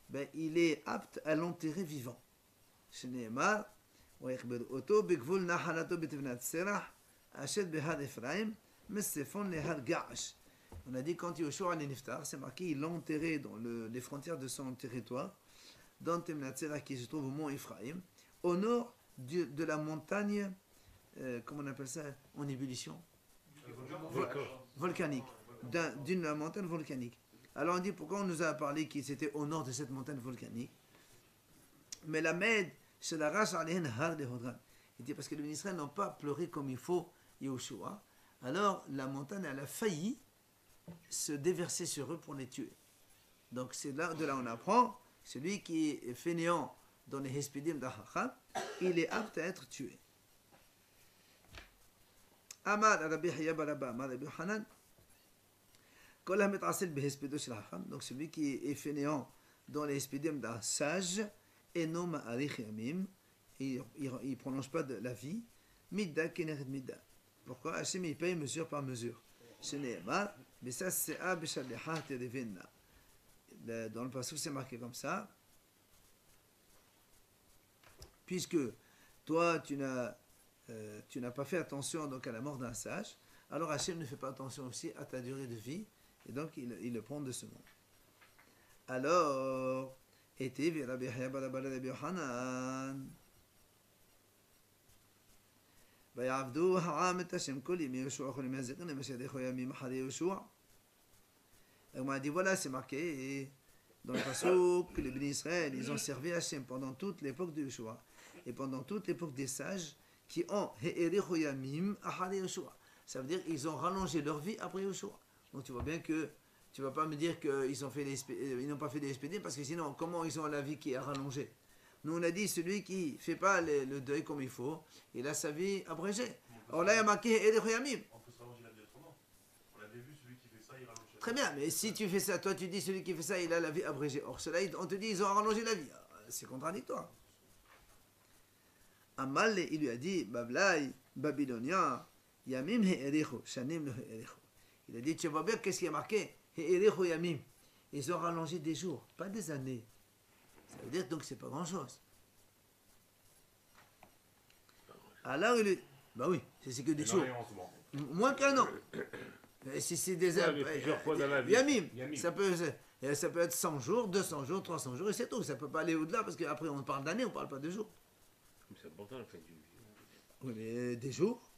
ben, il est apte à l'enterrer vivant. Shneemar, ויכבד אותו בגבול נחלתו בתבנת סרח, אשר בהר אפרים, מספון להר געש. On a dit quand Yoshua est niftar, c'est marqué, il l'a enterré dans les frontières de son territoire, dans Timnat Serach qui se trouve au mont Ephraim, au nord de la montagne, comment on appelle ça, en ébullition volcanique, d'une montagne volcanique. Alors on dit pourquoi on nous a parlé que c'était au nord de cette montagne volcanique. Mais la Med, c'est la race aléhen har de Hodran. Il dit parce que les Israéliens n'ont pas pleuré comme il faut Yehoshua. Alors la montagne elle a failli se déverser sur eux pour les tuer. Donc c'est là de là on apprend celui qui est fainéant dans les Hespédim d'Achacham, il est apte à être tué. Amar Rabbi Hiya Baraba, Amar Rabbi Hanan. Kol hametasel behespedo shel hacham. Donc celui qui est fainéant dans les Hespédim d'un sage et non ma'arich yamim, il ne prononce pas de la vie. Midda keneret midda. Pourquoi Hachem il paye mesure par mesure. Shneemar b'sas se'a b'shalihat yerevinna. Dans le passage c'est marqué comme ça. Puisque toi tu n'as pas fait attention donc à la mort d'un sage, alors Hachem ne fait pas attention aussi à ta durée de vie, et donc il le prend de ce nom. Alors, était Rabbi Yahya bar Rabbi Yohanan. ויעבדו העם את השם כל ימי יהושע כל ימי הזקן ומשדכו ימים אחרי יהושע. On m'a dit voilà c'est marqué dans le passage que les bénis Israël ils ont servi Hachem pendant toute l'époque de Yeshua et pendant toute l'époque des sages qui ont he'erichu yamim ahare Yeshua. Ça veut dire ils ont rallongé leur vie après Yeshua. Donc tu vois bien que tu vas pas me dire qu'ils ont fait ils n'ont pas fait des expédients parce que sinon comment ils ont la vie qui est rallongée. Nous on a dit celui qui fait pas le deuil comme il faut, il a sa vie abrégée. Alors là il y a marqué he'erichu yamim. On peut se rallonger la vie autrement. On avait vu celui qui fait ça, il rallonge. Très bien, mais si tu fais ça, toi tu dis celui qui fait ça, il a la vie abrégée. Or, cela, on te dit, ils ont rallongé la vie. C'est contradictoire. Amal, il lui a dit, Bablai, Babylonien, Yamim he'erichu, Shanim le he'erichu. Il a dit, tu vois bien qu'est-ce qui est marqué he'erichu Yamim. Ils ont rallongé des jours, pas des années. Ça veut dire donc que c'est pas grand-chose. Alors, il lui bah oui, c'est que des jours. Moins qu'un an. Et si c'est des plusieurs fois dans la vie. Yamim, ça peut être 100 jours, 200 jours, 300 jours, et c'est tout. Ça ne peut pas aller au-delà, parce qu'après on parle d'années, on ne parle pas de jours. C'est important la fin du. Oui, mais des jours.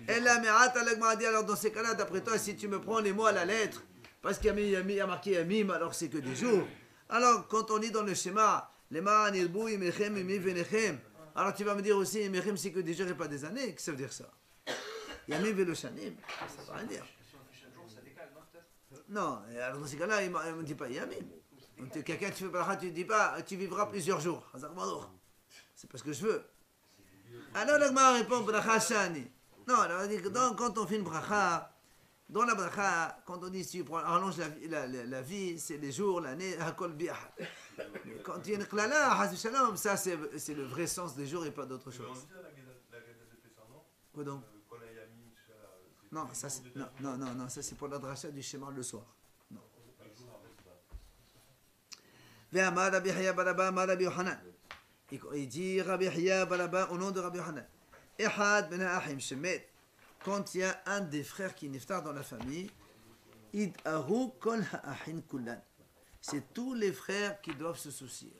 Et là, mais attends, dit alors dans ces cas-là, d'après toi, si tu me prends les mots à la lettre, parce qu'il y a marqué Yamim, alors c'est que des jours. Alors, quand on lit dans le schéma, les man, irbou, imechem, imi, venechem, alors tu vas me dire aussi, imechem, c'est que des jours et pas des années. Qu'est-ce que ça veut dire ça? Yamim velo shanim, ça ne veut rien dire. Si on fait chaque jour, ça décale, non, peut-être? Non, alors dans ces cas-là, il ne me dit pas Yamim. Quelqu'un qui fait bracha, tu ne dis pas, tu vivras plusieurs jours. C'est parce que je veux. Alors l'agma répond bracha shani. Non, alors on dit que quand on fait une bracha, dans la bracha, quand on dit si tu rallonges la vie, c'est les jours, l'année, hakol bi'ahad. Quand il y a une klala, hasbi shalom, ça c'est le vrai sens des jours et pas d'autre chose. Quoi donc? Non, ça c'est non, ça c'est pour la dracha du schéma le soir. Non. Ve'amar Rabbi Yahya bar Abba, Amar Rabbi Yohanan. Il dit Rabbi Yahya bar Abba au nom de Rabbi Yohanan. Ehad ben Ahim shemet. Quand il y a un des frères qui niftar dans la famille, id aru kol ha'ahin kullan. C'est tous les frères qui doivent se soucier.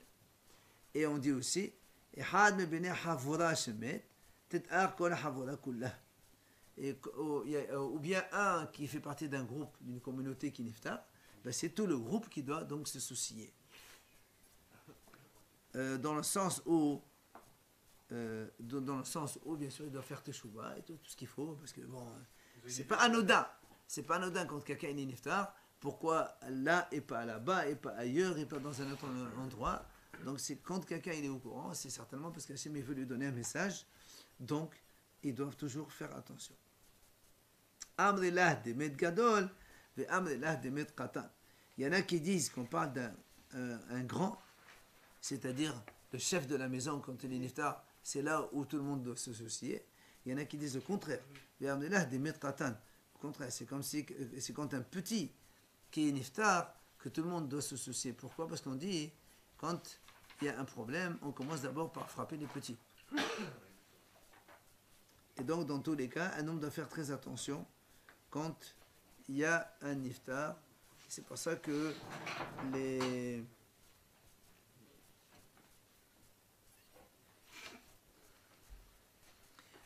Et on dit aussi Ehad ben Havura shemet, tetar kol havura kullah. ou bien un qui fait partie d'un groupe, d'une communauté qui niftar, ben c'est tout le groupe qui doit donc se soucier. Dans le sens où, bien sûr, il doit faire teshuva et tout ce qu'il faut, parce que bon, c'est pas anodin. C'est pas anodin quand quelqu'un est niftar. Pourquoi là et pas là-bas et pas ailleurs et pas dans un autre endroit? Donc c'est quand quelqu'un il est au courant, c'est certainement parce qu'Hachem veut lui donner un message. Donc ils doivent toujours faire attention. Amrillah demet gadol, ve amrillah demet qatan. Il y en a qui disent qu'on parle d'un grand, c'est-à-dire le chef de la maison quand il est niftar, c'est là où tout le monde doit se soucier. Il y en a qui disent le contraire. Ve amrillah demet qatan. Au contraire, c'est comme si c'est quand un petit qui est niftar que tout le monde doit se soucier. Pourquoi? Parce qu'on dit quand il y a un problème, on commence d'abord par frapper les petits. Et donc, dans tous les cas, un homme doit faire très attention quand il y a un niftar. C'est pour ça que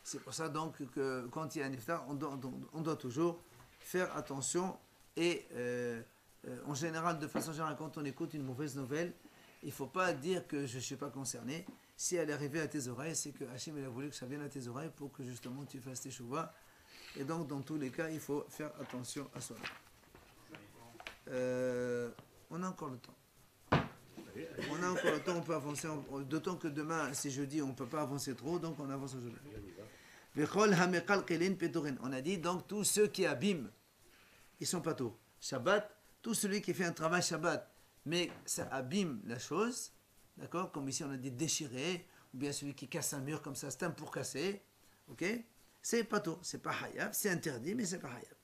C'est pour ça donc que quand il y a un niftar, on doit toujours faire attention et en général, de façon générale, quand on écoute une mauvaise nouvelle, il ne faut pas dire que je ne suis pas concerné. Si elle est arrivée à tes oreilles, c'est que Hachem a voulu que ça vienne à tes oreilles pour que justement tu fasses tes chouvas. Et donc, dans tous les cas, il faut faire attention à soi. On a encore le temps. On a encore le temps, on peut avancer. D'autant que demain, c'est jeudi, on ne peut pas avancer trop, donc on avance aujourd'hui. On a dit donc tous ceux qui abîment, ils sont pas tous. Shabbat, tout celui qui fait un travail Shabbat, mais ça abîme la chose, d'accord? Comme ici on a dit déchirer, ou bien celui qui casse un mur comme ça, c'est un pour casser, ok? C'est pas tout, c'est pas hayab, c'est interdit, mais c'est pas hayab.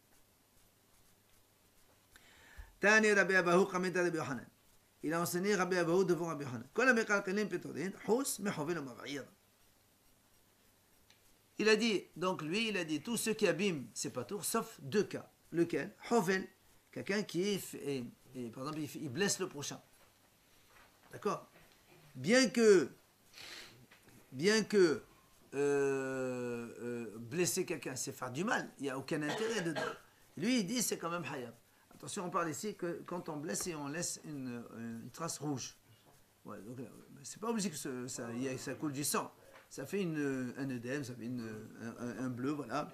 Tani Rabbi Abahu Kameda Rabbi Yohanan. Il a enseigné Rabbi Abahu devant Rabbi Yohanan. Il a dit, donc lui, il a dit, tous ceux qui abîment, c'est pas tout, sauf deux cas. Lequel? Hovel, quelqu'un qui par exemple, il blesse le prochain. D'accord? Bien que blesser quelqu'un, c'est faire du mal, il n'y a aucun intérêt dedans. Lui, il dit, c'est quand même hayab. Attention, on parle ici que quand on blesse et on laisse une trace rouge. Ouais, donc, c'est pas obligé que ça coule du sang. Ça fait un œdème, ça fait un bleu, voilà.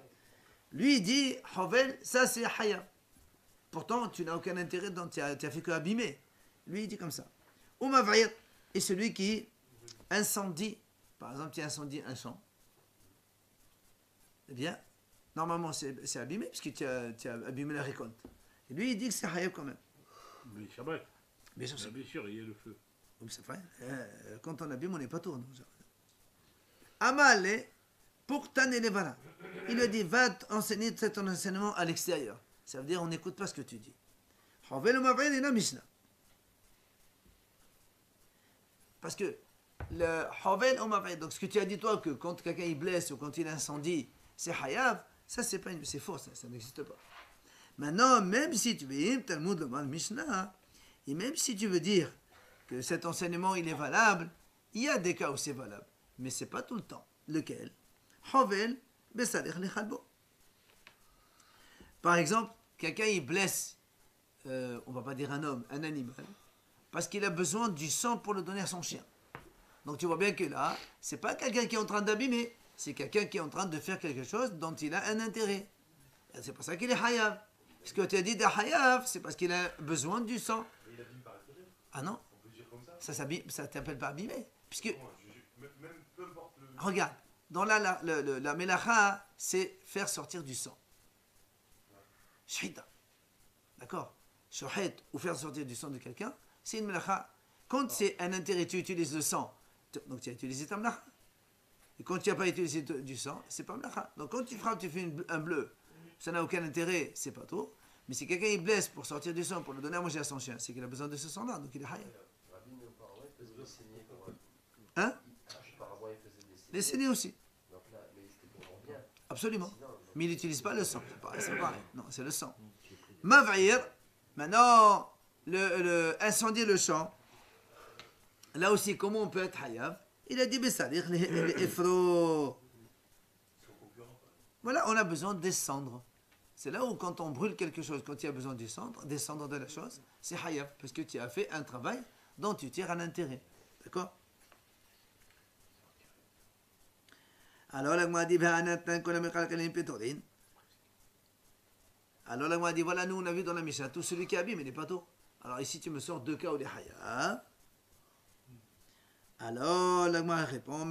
Lui, il dit, Hovel, ça c'est hayab. Pourtant, tu n'as aucun intérêt, tu as fait que abîmer. Lui, il dit comme ça. Oumavir est celui qui incendie, par exemple, tu incendies un champ. Eh bien, normalement, c'est abîmé, puisque tu as abîmé la récolte. Et lui, il dit que c'est hayab quand même. Mais Shabbat, bien sûr, il y a le feu. Oui, c'est vrai. Quand on abîme, on n'est pas tourné. Amale, pour Tanelevara. Il lui dit, va enseigner cet enseignement à l'extérieur. Ça veut dire, on n'écoute pas ce que tu dis. Parce que le Hovel Omaved, donc ce que tu as dit toi, que quand quelqu'un il blesse ou quand il incendie, c'est Hayav, ça c'est faux, ça n'existe pas. Maintenant, même si tu veux, Talmud le Mishnah, et même si tu veux dire que cet enseignement il est valable, il y a des cas où c'est valable, mais c'est pas tout le temps. Lequel? Hovel Besalir Lechalbo. Par exemple, quelqu'un il blesse, on va pas dire un homme, un animal, parce qu'il a besoin du sang pour le donner à son chien. Donc tu vois bien que là, c'est pas quelqu'un qui est en train d'abîmer, c'est quelqu'un qui est en train de faire quelque chose dont il a un intérêt. Et c'est pour ça qu'il est hayav. Ce que tu as dit de hayav, c'est parce qu'il a besoin du sang. Et il abîme par extérieur. Ah non, On peut dire comme ça. ça t'appelle pas abîmer, puisque Même peu importe le. regarde, dans la melacha, c'est faire sortir du sang. Shhita. D'accord? Shohet, ou faire sortir du sang de quelqu'un, c'est une melacha. Quand c'est un intérêt, tu utilises le sang, donc tu as utilisé ta melacha. Et quand tu n'as pas utilisé du sang, c'est pas melacha. Donc quand tu frappes, tu fais un bleu, ça n'a aucun intérêt, c'est pas tout. Mais si quelqu'un il blesse pour sortir du sang, pour le donner à manger à son chien, c'est qu'il a besoin de ce sang-là, donc il est hayab. Rabbi, mais auparavant, il faisait des saignées pour. Hein? Auparavant, il faisait des saignées. Les saignées aussi. Donc là, mais c'était pour leur bien. Absolument. Sinon, Mais il n'utilise pas le sang, c'est pareil. Non, c'est le sang. Mav'ir, maintenant, incendier le champ, là aussi, comment on peut être hayab? Il a dit, Bessalir, les Efro. Voilà, on a besoin de descendre. C'est là où quand on brûle quelque chose, quand il y a besoin de descendre de la chose, c'est hayab, parce que tu as fait un travail dont tu tires un intérêt. D'accord? Alors la Gemara dit alors la Gemara dit voilà, nous on a vu dans la Mishnah tout celui qui abîme il n'est pas tôt. Alors ici tu me sors deux cas où il est hayab. Alors la Gemara répond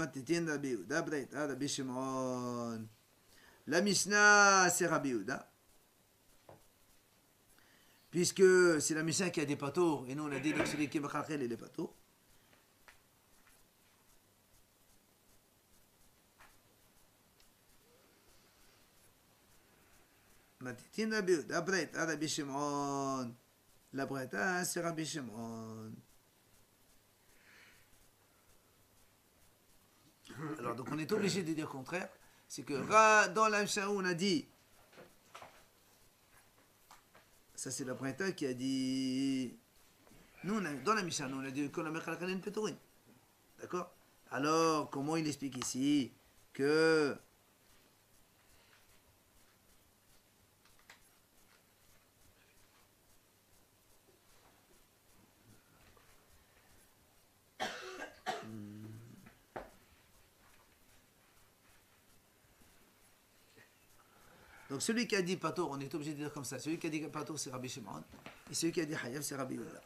la Mishnah c'est Rabbi Yehuda, puisque c'est la Mishnah qui a des patours et nous on a dit que celui qui est mechalchel il est patour. Matitin Rabbi Yehuda Braïta Rabbi Shimon. La Braïta c'est Rabbi Shimon. Alors donc on est obligé de dire contraire. C'est que dans la Mishnah on a dit, ça c'est la Braïta qui a dit, nous dans la Mishnah on a dit qu'on a mechalchel petorin. D'accord? Alors comment il explique ici que donc celui qui a dit patour, on est obligé de dire comme ça. Celui qui a dit patour, c'est Rabbi Shimon. Et celui qui a dit hayab, c'est Rabbi Yehuda.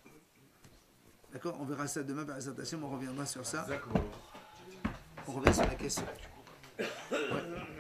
D'accord? On verra ça demain par la présentation, on reviendra sur ça. On revient sur la question. Ouais.